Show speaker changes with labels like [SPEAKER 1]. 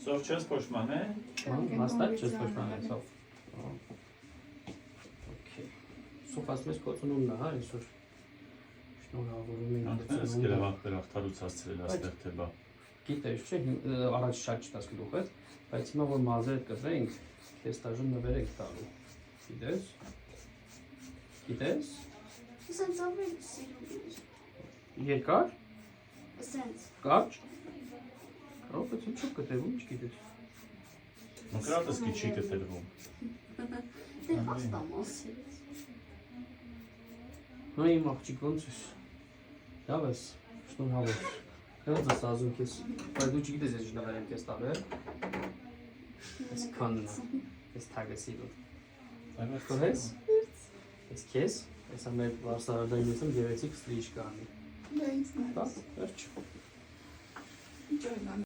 [SPEAKER 1] Սով չես փոշմանը։
[SPEAKER 2] Հաստատ չես փոշմանը սով։ Okay։ Սով ասում ես կոծունումն է, հա, այսօր։ Շնորհավորում ենք։
[SPEAKER 1] Անտես գրավախտեր ախտարուց հասցրել աստեղ թե բա։
[SPEAKER 2] Գիտես, չէ, առաջ շատ չտաս գլուխդ, բայց հիմա որ մազերը կտրենք, քեզ դաժան նվերեք տալու։ Գիտես։
[SPEAKER 3] Սենց ավելի սիրում։
[SPEAKER 2] Երկար։
[SPEAKER 3] Սենց։
[SPEAKER 2] Կարճ։ Կարող է ցույց կտրվում, չգիտես։
[SPEAKER 1] Մկրատս քիչ կտրվում։
[SPEAKER 3] Դե հաստա մասի։
[SPEAKER 2] Հա իմ աղջիկ ոնց ես։ Լավ ես, շնորհավոր։ Ոնց ես ասում քեզ։ Բայց դու չգիտես ես ինչ նվեր եմ քեզ տալու, հա։ Ես քանն ես թագեսիլու։ Կողես։ Ես քեզ, ես ամեն վարսարադային եմ գեղեցիկ ստրիչ կանի։
[SPEAKER 3] Դա ինձ նայ։
[SPEAKER 2] Բաց, վերջ։
[SPEAKER 3] Ինչ օրնա